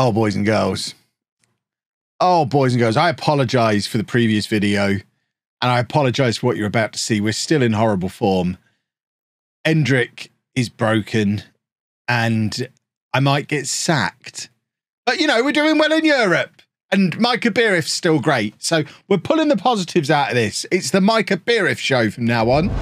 Oh, boys and girls. Oh, boys and girls, I apologise for the previous video, and I apologise for what you're about to see. We're still in horrible form. ENDRICK is broken, and I might get sacked. But, you know, we're doing well in Europe, and Micah Beeriff's still great. So we're pulling the positives out of this. It's the Micah Beeriff show from now on.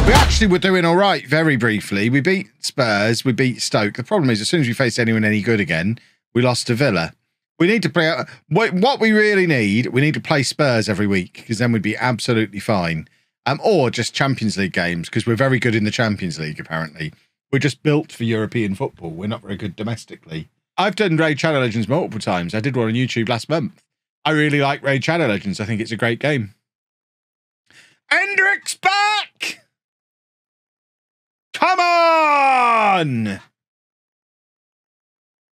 We actually were doing all right very briefly. We beat Spurs, we beat Stoke. The problem is, as soon as we face anyone any good again, we lost to Villa. We need to play... What we really need, we need to play Spurs every week, because then we'd be absolutely fine. Or just Champions League games, because we're very good in the Champions League, apparently. We're just built for European football. We're not very good domestically. I've done Raid Shadow Legends multiple times. I did one on YouTube last month. I really like Raid Shadow Legends. I think it's a great game. ENDRICK's back! Come on!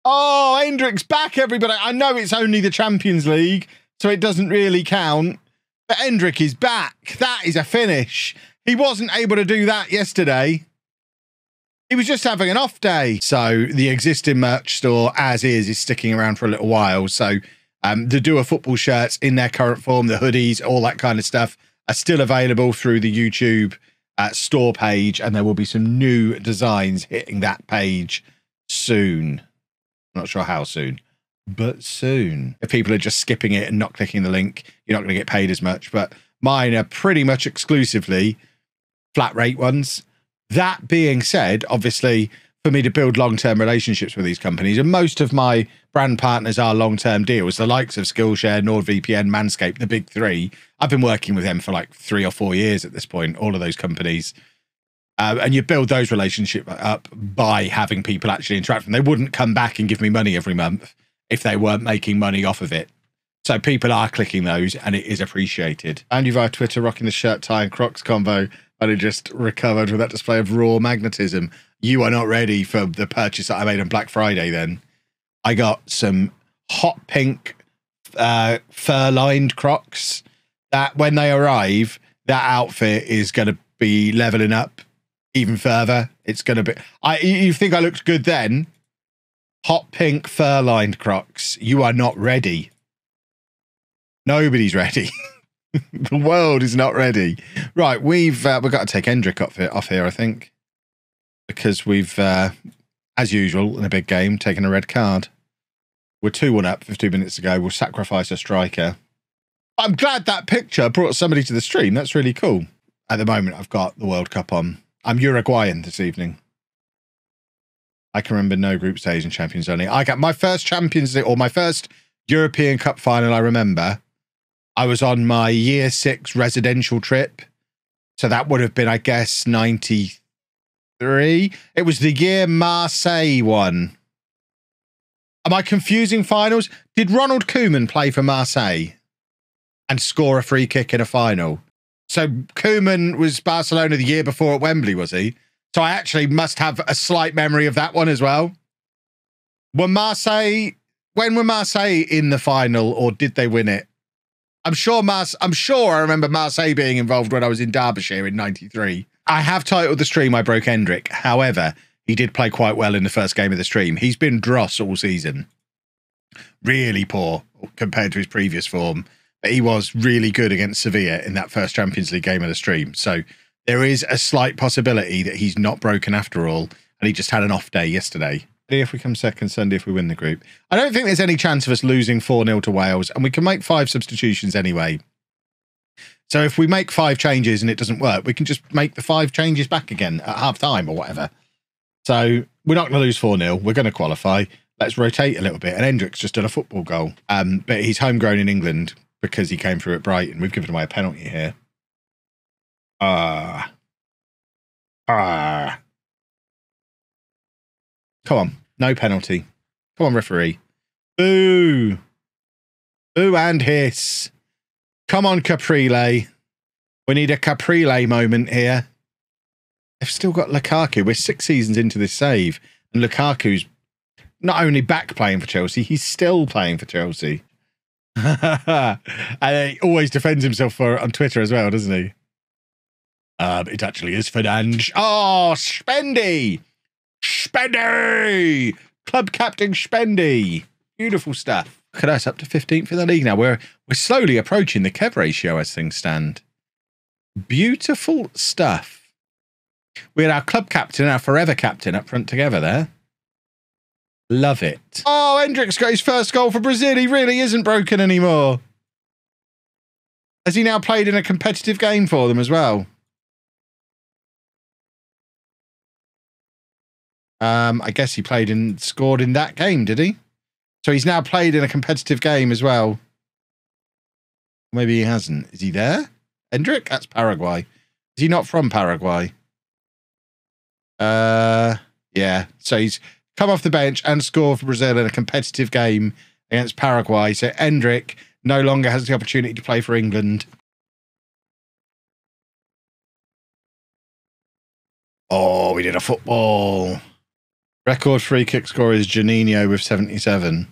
Oh, ENDRICK's back, everybody. I know it's only the Champions League, so it doesn't really count. But ENDRICK is back. That is a finish. He wasn't able to do that yesterday. He was just having an off day. So the existing merch store, as is sticking around for a little while. So the Do a Football shirts in their current form, the hoodies, all that kind of stuff, are still available through the YouTube store page, and there will be some new designs hitting that page soon. Not sure how soon, but soon. If people are just skipping it and not clicking the link, you're not going to get paid as much. But mine are pretty much exclusively flat rate ones. That being said, obviously, for me to build long-term relationships with these companies, and most of my brand partners are long-term deals, the likes of Skillshare, NordVPN, Manscaped, the big three. I've been working with them for like 3 or 4 years at this point, all of those companies. And you build those relationships up by having people actually interact with them. They wouldn't come back and give me money every month if they weren't making money off of it. So people are clicking those, and it is appreciated. And you via Twitter rocking the shirt, tie, and Crocs combo, and it just recovered with that display of raw magnetism. You are not ready for the purchase that I made on Black Friday then. I got some hot pink fur-lined Crocs that when they arrive, that outfit is going to be leveling up even further. It's going to be... you think I looked good then? Hot pink fur-lined Crocs. You are not ready. Nobody's ready. The world is not ready. Right, we've got to take ENDRICK off here, I think. Because we've, as usual, in a big game, taken a red card. We're 2-1 up 15 minutes ago. We'll sacrifice a striker. I'm glad that picture brought somebody to the stream. That's really cool. At the moment, I've got the World Cup on. I'm Uruguayan this evening. I can remember no group stage and Champions only. I got my first Champions League, or my first European Cup final, I remember. I was on my year 6 residential trip. So that would have been, I guess, 93. It was the year Marseille won. Am I confusing finals? Did Ronald Koeman play for Marseille and score a free kick in a final? So Koeman was Barcelona the year before at Wembley, was he? So I actually must have a slight memory of that one as well. When were Marseille in the final, or did they win it? I'm sure I remember Marseille being involved when I was in Derbyshire in 93. I have titled the stream I Broke ENDRICK. However, he did play quite well in the first game of the stream. He's been dross all season. Really poor compared to his previous form. But he was really good against Sevilla in that first Champions League game of the stream. So there is a slight possibility that he's not broken after all, and he just had an off day yesterday. If we come second Sunday, if we win the group. I don't think there's any chance of us losing 4-0 to Wales, and we can make 5 substitutions anyway. So if we make 5 changes and it doesn't work, we can just make the 5 changes back again at half-time or whatever. So we're not going to lose 4-0. We're going to qualify. Let's rotate a little bit. And ENDRICK's just done a football goal. But he's homegrown in England because he came through at Brighton. We've given away a penalty here. Come on, no penalty. Come on, referee. Boo. Boo and hiss. Come on, Caprile. We need a Caprile moment here. They've still got Lukaku. We're 6 seasons into this save, and Lukaku's not only back playing for Chelsea, he's still playing for Chelsea. And he always defends himself on Twitter as well, doesn't he? It actually is Fernandes. Oh, Spendy. Spendy! Club captain Spendy. Beautiful stuff. Look at us, up to 15th in the league now. We're slowly approaching the Kev ratio as things stand. Beautiful stuff. We had our club captain and our forever captain up front together there. Love it. Oh, ENDRICK's got his first goal for Brazil. He really isn't broken anymore. Has he now played in a competitive game for them as well? I guess he played and scored in that game, did he? So he's now played in a competitive game as well. Maybe he hasn't. Is he there? ENDRICK? That's Paraguay. Is he not from Paraguay? Yeah. So he's come off the bench and scored for Brazil in a competitive game against Paraguay. So ENDRICK no longer has the opportunity to play for England. Oh, we did a football. Record free kick scorer is Janino with 77.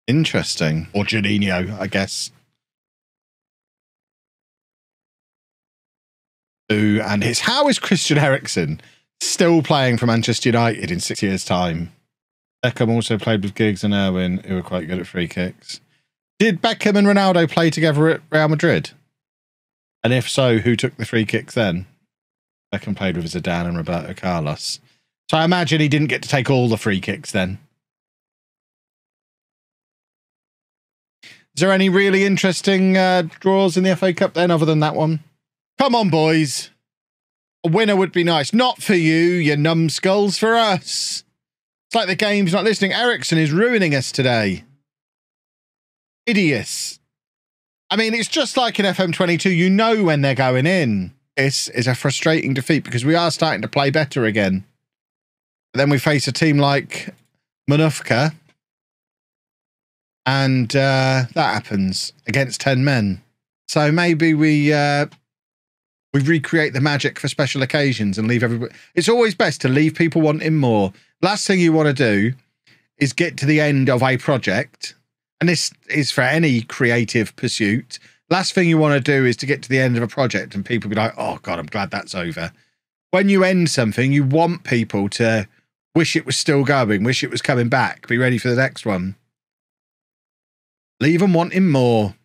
Interesting. Or Janino, I guess. Ooh, and how is Christian Eriksen still playing for Manchester United in 6 years' time? Beckham also played with Giggs and Irwin, who were quite good at free kicks. Did Beckham and Ronaldo play together at Real Madrid? And if so, who took the free kicks then? Beckham played with Zidane and Roberto Carlos. So I imagine he didn't get to take all the free kicks then. Is there any really interesting draws in the FA Cup then, other than that one? Come on, boys. A winner would be nice. Not for you numbskulls, for us. It's like the game's not listening. Eriksen is ruining us today. Idiots. I mean, it's just like in FM22. You know when they're going in. This is a frustrating defeat because we are starting to play better again. But then we face a team like Manufka. And that happens against 10 men. So maybe we recreate the magic for special occasions and leave everybody. It's always best to leave people wanting more. Last thing you want to do is get to the end of a project. And this is for any creative pursuit. Last thing you want to do is to get to the end of a project and people be like, oh God, I'm glad that's over. When you end something, you want people to wish it was still going, wish it was coming back, be ready for the next one. Leave them wanting more.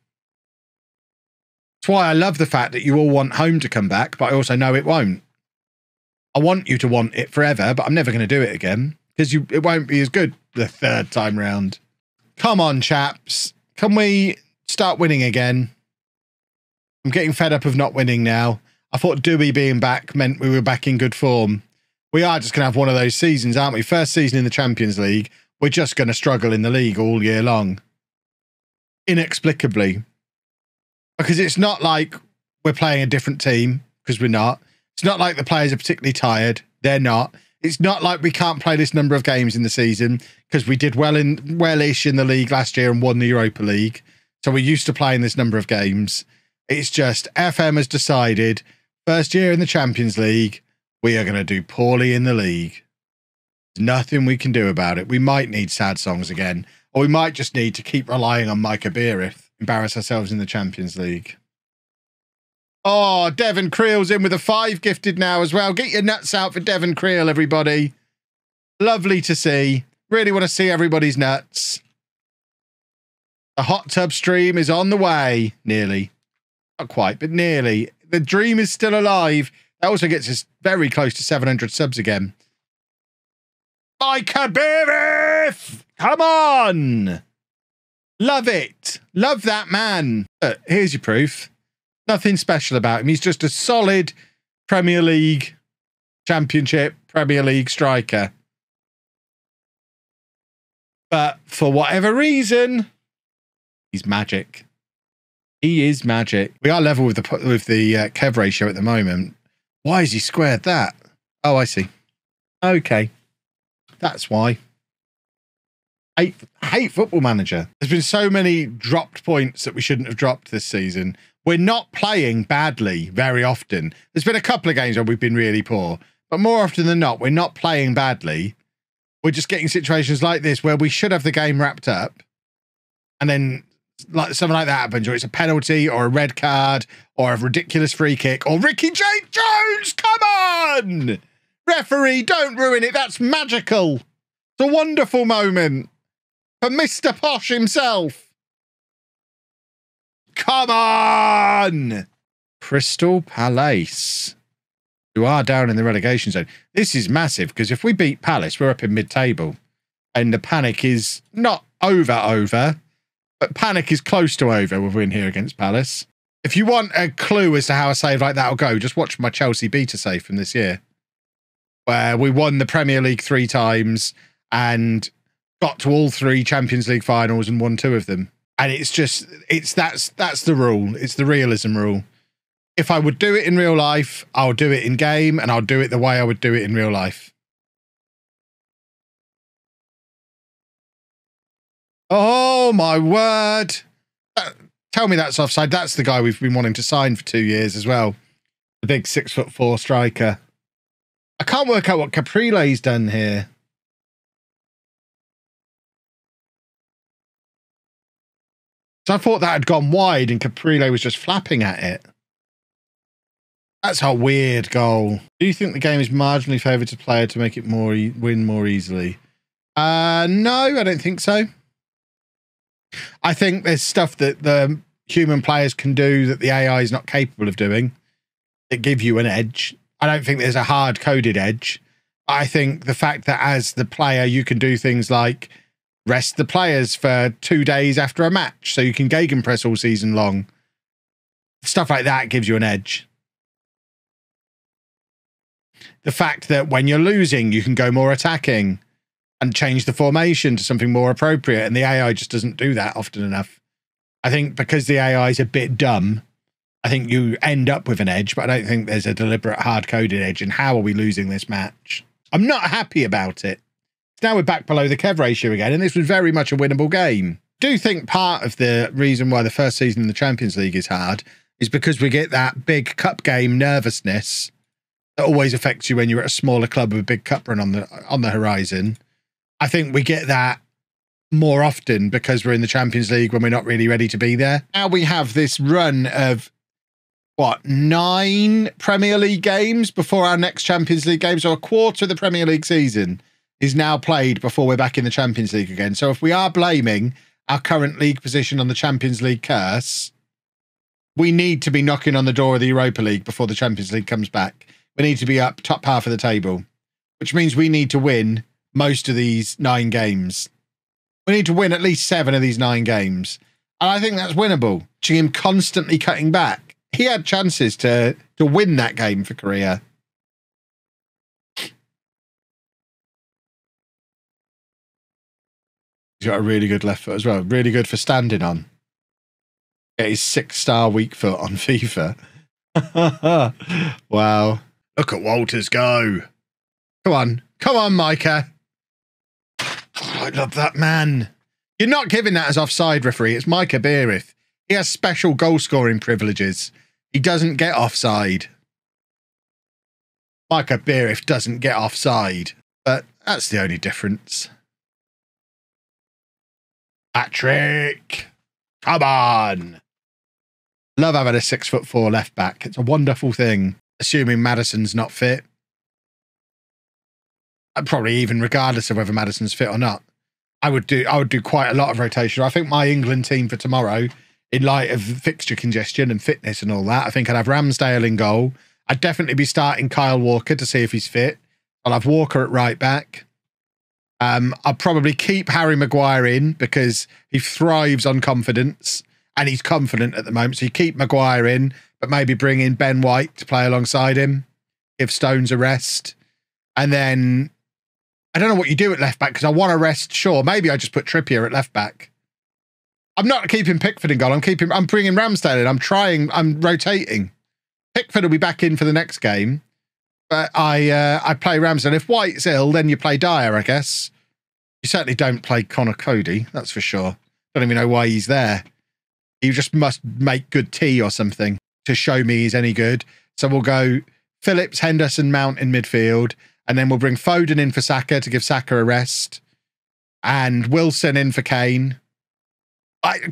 That's why I love the fact that you all want home to come back, but I also know it won't. I want you to want it forever, but I'm never going to do it again because it won't be as good the third time round. Come on, chaps. Can we start winning again? I'm getting fed up of not winning now. I thought Dewey being back meant we were back in good form. We are just going to have one of those seasons, aren't we? First season in the Champions League. We're just going to struggle in the league all year long. Inexplicably. Because it's not like we're playing a different team, because we're not. It's not like the players are particularly tired. They're not. It's not like we can't play this number of games in the season, because we did well-ish in the league last year and won the Europa League. So we're used to playing this number of games. It's just FM has decided, first year in the Champions League, we are going to do poorly in the league. There's nothing we can do about it. We might need sad songs again, or we might just need to keep relying on Micah Beerith, embarrass ourselves in the Champions League. Oh, Devon Creel's in with a 5 gifted now as well. Get your nuts out for Devon Creel, everybody. Lovely to see. Really want to see everybody's nuts. The hot tub stream is on the way. Nearly. Not quite, but nearly. The dream is still alive. That also gets us very close to 700 subs again. Micah Beerith! Come on! Love it. Love that man. Here's your proof. Nothing special about him. He's just a solid Premier League, Championship, Premier League striker. But for whatever reason, he's magic. He is magic. We are level with the Kev ratio at the moment. Why has he squared that? Oh, I see. Okay. That's why. Hate Football Manager. There's been so many dropped points that we shouldn't have dropped this season. We're not playing badly very often. There's been a couple of games where we've been really poor, but more often than not, we're not playing badly. We're just getting situations like this where we should have the game wrapped up, and then like something like that happens, or it's a penalty or a red card or a ridiculous free kick or Ricky J. Jones. Come on! Referee, don't ruin it. That's magical. It's a wonderful moment for Mr. Posh himself. Come on! Crystal Palace, who are down in the relegation zone. This is massive because if we beat Palace, we're up in mid-table. And the panic is not over, but panic is close to over with a win here against Palace. If you want a clue as to how a save like that will go, just watch my Chelsea beta save from this year, where we won the Premier League 3 times and got to all 3 Champions League finals and won 2 of them. And it's just, that's the rule. It's the realism rule. If I would do it in real life, I'll do it in game, and I'll do it the way I would do it in real life. Oh, my word. Tell me that's offside. That's the guy we've been wanting to sign for 2 years as well. The big 6'4" striker. I can't work out what Caprile's done here. So I thought that had gone wide and Caprile was just flapping at it. That's a weird goal. Do you think the game is marginally favoured to player to make it win more easily? No, I don't think so. I think there's stuff that the human players can do that the AI is not capable of doing that give you an edge. I don't think there's a hard-coded edge. I think the fact that as the player you can do things like rest the players for 2 days after a match so you can gegenpress all season long. Stuff like that gives you an edge. The fact that when you're losing, you can go more attacking and change the formation to something more appropriate. And the AI just doesn't do that often enough. I think because the AI is a bit dumb, I think you end up with an edge, but I don't think there's a deliberate hard-coded edge in how are we losing this match. I'm not happy about it. Now we're back below the Kev ratio again, and this was very much a winnable game. I do think part of the reason why the first season in the Champions League is hard is because we get that big cup game nervousness that always affects you when you're at a smaller club with a big cup run on the horizon. I think we get that more often because we're in the Champions League when we're not really ready to be there. Now we have this run of, what, 9 Premier League games before our next Champions League game. So a quarter of the Premier League season is now played before we're back in the Champions League again. So if we are blaming our current league position on the Champions League curse, we need to be knocking on the door of the Europa League before the Champions League comes back. We need to be up top half of the table, which means we need to win most of these 9 games. We need to win at least 7 of these 9 games. And I think that's winnable. Watching him constantly cutting back. He had chances to win that game for Korea. He's got a really good left foot as well. Really good for standing on. Get his 6-star weak foot on FIFA. Wow. Look at Walters go. Come on. Come on, Micah. Oh, I love that man. You're not giving that as offside, referee. It's Micah Beerith. He has special goal-scoring privileges. He doesn't get offside. Micah Beerith doesn't get offside. But that's the only difference. Patrick. Come on. Love having a 6'4" left back. It's a wonderful thing. Assuming Maddison's not fit. Probably even regardless of whether Maddison's fit or not. I would do quite a lot of rotation. I think my England team for tomorrow, in light of fixture congestion and fitness and all that, I think I'd have Ramsdale in goal. I'd definitely be starting Kyle Walker to see if he's fit. I'll have Walker at right back. I'll probably keep Harry Maguire in because he thrives on confidence and he's confident at the moment. So you keep Maguire in, but maybe bring in Ben White to play alongside him. Give Stones a rest. And then I don't know what you do at left back because I want to rest Shaw. Maybe I just put Trippier at left back. I'm not keeping Pickford in goal. I'm bringing Ramsdale in. I'm rotating. Pickford will be back in for the next game. But I play Ramsdale. If White's ill, then you play Dyer, I guess. You certainly don't play Connor Cody, that's for sure. Don't even know why he's there. He just must make good tea or something to show me he's any good. So we'll go Phillips, Henderson, Mount in midfield. And then we'll bring Foden in for Saka to give Saka a rest. And Wilson in for Kane.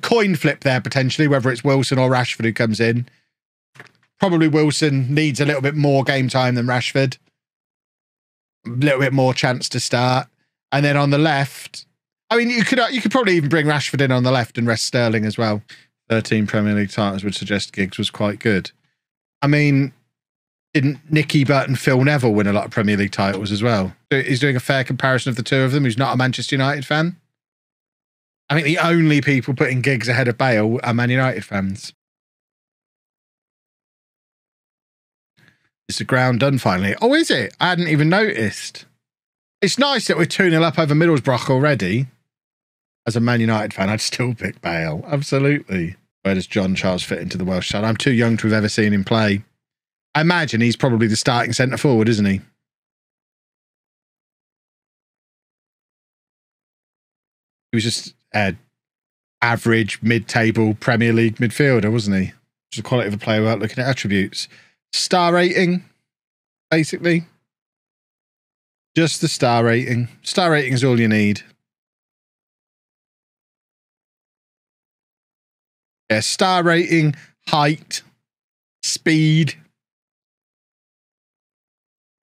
Coin flip there, potentially, whether it's Wilson or Rashford who comes in. Probably Wilson needs a little bit more game time than Rashford. a little bit more chance to start. And then on the left, I mean, you could probably even bring Rashford in on the left and rest Sterling as well. 13 Premier League titles would suggest Giggs was quite good. I mean, didn't Nicky Butt and Phil Neville win a lot of Premier League titles as well? He's doing a fair comparison of the two of them who's not a Manchester United fan. I think the only people putting Giggs ahead of Bale are Man United fans. Is the ground done finally? Oh, is it? I hadn't even noticed. It's nice that we're 2-0 up over Middlesbrough already. As a Man United fan, I'd still pick Bale. Absolutely. Where does John Charles fit into the Welsh side? I'm too young to have ever seen him play. I imagine he's probably the starting centre forward, isn't he? He was just average, mid-table Premier League midfielder, wasn't he? Just the quality of a player without looking at attributes. Star rating, basically. Just the star rating. Star rating is all you need. Yeah, star rating, height, speed.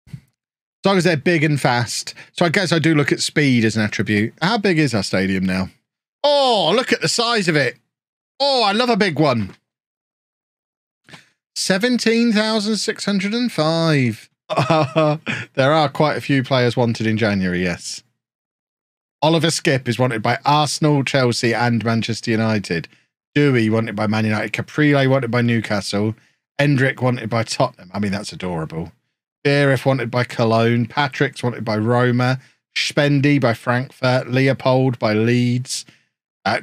As long as they're big and fast. So I guess I do look at speed as an attribute. How big is our stadium now? Oh, look at the size of it. Oh, I love a big one. 17,605. There are quite a few players wanted in January, yes. Oliver Skipp is wanted by Arsenal, Chelsea and Manchester United. Dewey wanted by Man United. Caprile wanted by Newcastle. Endrick wanted by Tottenham. I mean, that's adorable. Beerif wanted by Cologne. Patrick's wanted by Roma. Spendy by Frankfurt. Leopold by Leeds.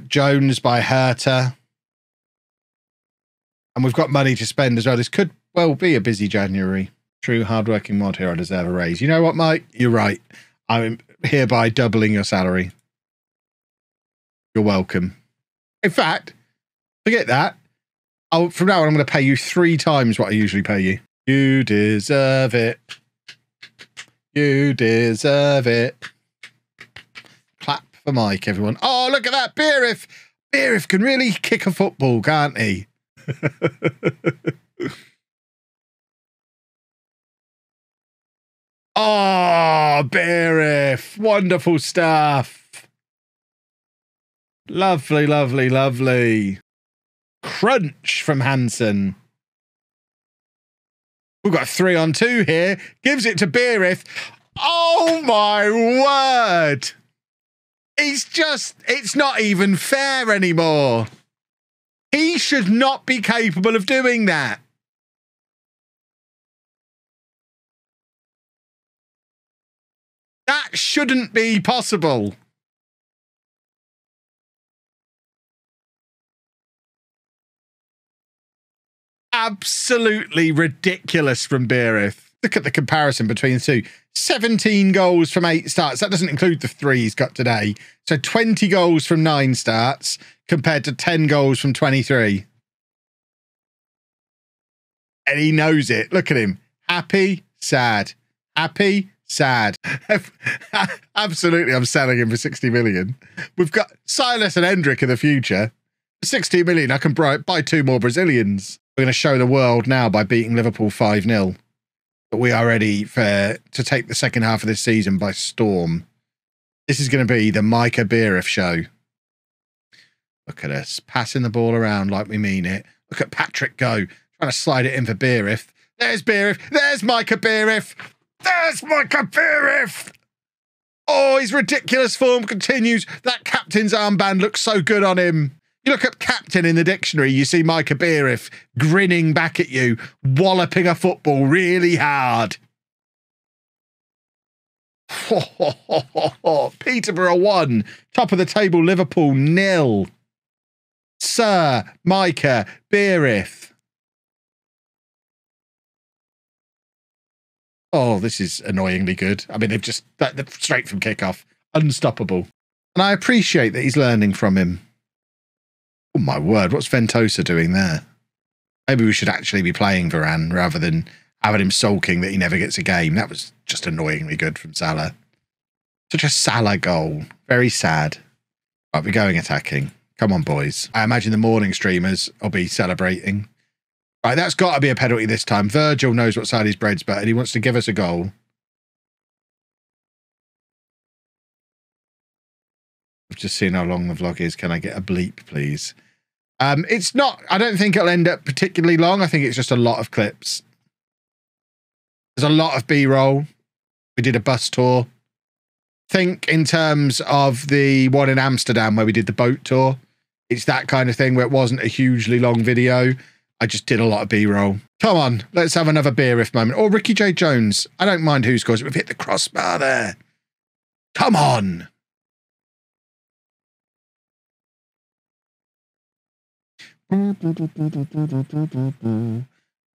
Jones by Hertha. And we've got money to spend as well. This could well be a busy January. True hardworking mod here. I deserve a raise. You know what, Mike? You're right. I'm hereby doubling your salary. You're welcome. In fact, forget that. From now on, I'm going to pay you 3 times what I usually pay you. You deserve it. You deserve it. Clap for Mike, everyone. Oh, look at that. Beerif. Beerif can really kick a football, can't he? Oh, Beerif. Wonderful stuff. Lovely, lovely, lovely. Crunch from Hansen. We've got a 3-on-2 here. Gives it to Beerif. Oh, my word. It's not even fair anymore. He should not be capable of doing that. That shouldn't be possible. Absolutely ridiculous from Beerif. Look at the comparison between the two. 17 goals from 8 starts. That doesn't include the 3 he's got today. So 20 goals from 9 starts compared to 10 goals from 23. And he knows it. Look at him. Happy, sad. Happy, sad. Absolutely, I'm selling him for 60 million. We've got Silas and Endrick in the future. For 60 million, I can buy 2 more Brazilians. We're going to show the world now by beating Liverpool 5-0. But we are ready to take the second half of this season by storm. This is going to be the Micah Beerif show. Look at us, passing the ball around like we mean it. Look at Patrick go, trying to slide it in for Beerif. There's Beerif. There's Micah Beerif. There's Micah Beerif. Oh, his ridiculous form continues. That captain's armband looks so good on him. You look up captain in the dictionary, you see Micah Beerif grinning back at you, walloping a football really hard. Peterborough 1, top of the table, Liverpool 0. Sir Micah Beerif. Oh, this is annoyingly good. I mean, they've just, straight from kickoff, unstoppable. And I appreciate that he's learning from him. Oh, my word. What's Ventosa doing there? Maybe we should actually be playing Varane rather than having him sulking that he never gets a game. That was just annoyingly good from Salah. Such a Salah goal. Very sad. Right, we're going attacking. Come on, boys. I imagine the morning streamers will be celebrating. Right, that's got to be a penalty this time. Virgil knows what side his bread's buttered. He wants to give us a goal. I've just seen how long the vlog is. Can I get a bleep, please? It's not, I don't think it'll end up particularly long. I think it's just a lot of clips. There's a lot of B-roll. We did a bus tour. Think in terms of the one in Amsterdam where we did the boat tour. It's that kind of thing where it wasn't a hugely long video. I just did a lot of B-roll. Come on, let's have another beer if moment. Or Ricky J. Jones. I don't mind who scores it. We've hit the crossbar there. Come on.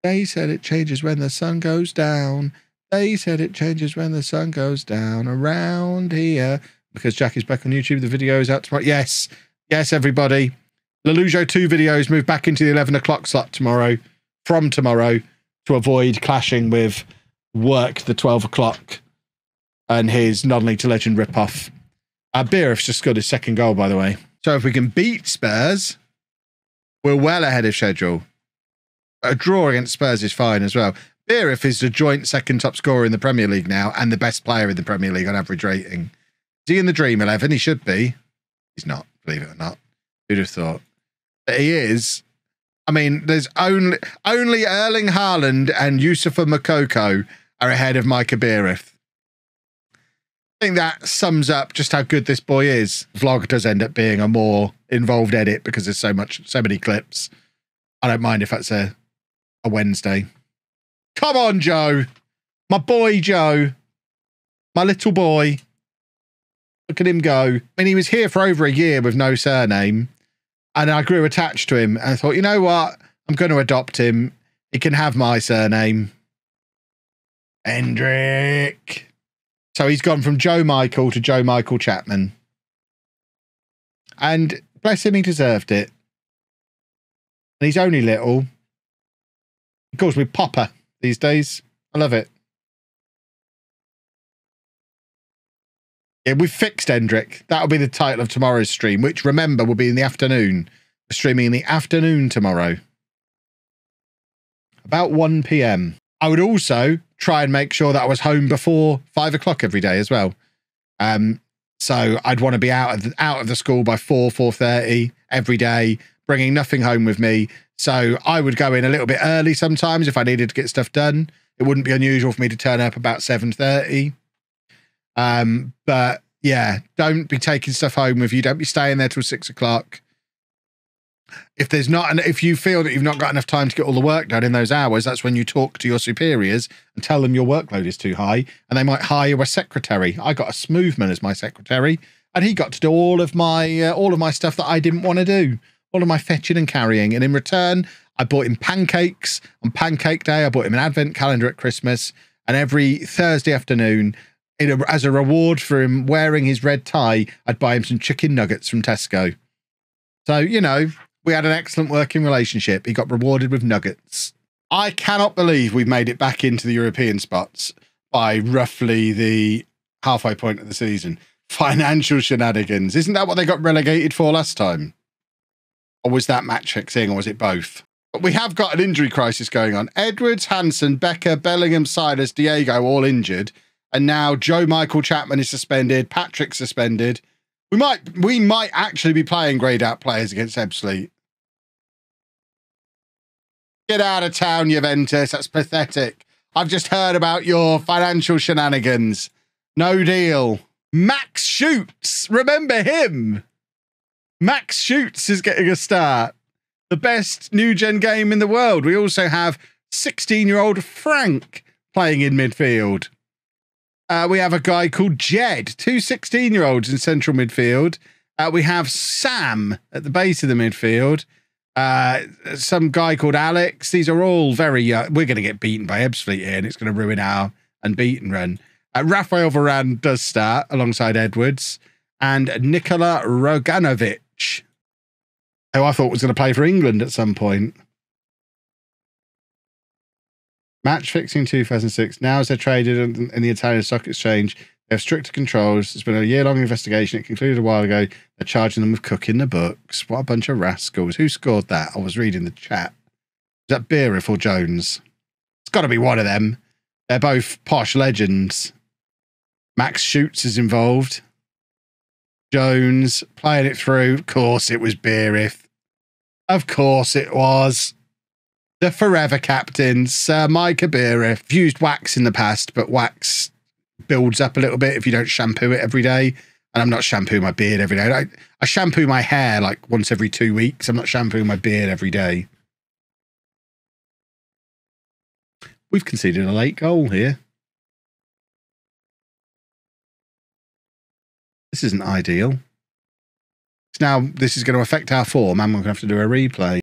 They said it changes when the sun goes down. They said it changes when the sun goes down around here. Because Jackie's back on YouTube. The video is out tomorrow. Yes. Yes, everybody. LOLLUJO 2 videos move back into the 11 o'clock slot tomorrow. From tomorrow. To avoid clashing with work the 12 o'clock. And his Non-League to Legend ripoff. Beerif's just scored his second goal, by the way. So if we can beat Spurs, we're well ahead of schedule. A draw against Spurs is fine as well. Beerif is the joint second top scorer in the Premier League now and the best player in the Premier League on average rating. Is he in the Dream 11? He should be. He's not, believe it or not. Who'd have thought? But he is. I mean, there's only Erling Haaland and Youssoufa Moukoko are ahead of Micah Beerif. I think that sums up just how good this boy is. Vlog does end up being a more involved edit because there's so many clips. I don't mind if that's a Wednesday. Come on, Joe. My boy, Joe. My little boy. Look at him go. I mean, he was here for over a year with no surname. And I grew attached to him. And I thought, you know what? I'm going to adopt him. He can have my surname. ENDRICK. So he's gone from Joe Michael to Joe Michael Chapman. And bless him, he deserved it. And he's only little. He calls me Popper these days. I love it. Yeah, we've fixed ENDRICK. That'll be the title of tomorrow's stream, which, remember, will be in the afternoon. We're streaming in the afternoon tomorrow. About 1 p.m. I would also try and make sure that I was home before 5 o'clock every day as well. So I'd want to be out of the school by 4:30 every day, bringing nothing home with me. So I would go in a little bit early sometimes if I needed to get stuff done. It wouldn't be unusual for me to turn up about 7:30. But yeah, don't be taking stuff home with you. Don't be staying there till 6 o'clock. If you feel that you've not got enough time to get all the work done in those hours, that's when you talk to your superiors and tell them your workload is too high, and they might hire a secretary. I got a Smoothman as my secretary, and he got to do all of my stuff that I didn't want to do, all of my fetching and carrying. And in return, I bought him pancakes on Pancake Day. I bought him an advent calendar at Christmas, and every Thursday afternoon, as a reward for him wearing his red tie, I'd buy him some chicken nuggets from Tesco. So, you know, we had an excellent working relationship. He got rewarded with nuggets. I cannot believe we've made it back into the European spots by roughly the halfway point of the season. Financial shenanigans. Isn't that what they got relegated for last time? Or was that match fixing, or was it both? But we have got an injury crisis going on. Edwards, Hansen, Becker, Bellingham, Silas, Diego all injured. And now Joe Michael Chapman is suspended. Patrick suspended. We might actually be playing greyed out players against Ebbsfleet. Get out of town, Juventus. That's pathetic. I've just heard about your financial shenanigans. No deal. Max Schutz. Remember him? Max Schutz is getting a start. The best new gen game in the world. We also have 16-year-old Frank playing in midfield. We have a guy called Jed, two 16-year-olds in central midfield. We have Sam at the base of the midfield. Some guy called Alex. These are all very young. We're going to get beaten by Ebbsfleet here, and it's going to ruin our unbeaten run. Rafael Varane does start alongside Edwards. And Nikola Roganovic, who I thought was going to play for England at some point. Match fixing 2006. Now as they're traded in the Italian Stock Exchange, they have stricter controls. It's been a year-long investigation. It concluded a while ago. They're charging them with cooking the books. What a bunch of rascals. Who scored that? I was reading the chat. Is that Beerif or Jones? It's got to be one of them. They're both Posh legends. Max Schutz is involved. Jones playing it through. Of course it was Beerith. Of course it was. The forever captain, Sir Micah Beerith. I've used wax in the past, but wax builds up a little bit if you don't shampoo it every day. And I'm not shampooing my beard every day. I shampoo my hair like once every 2 weeks. I'm not shampooing my beard every day. We've conceded a late goal here. This isn't ideal. Now, this is going to affect our form, and we're going to have to do a replay.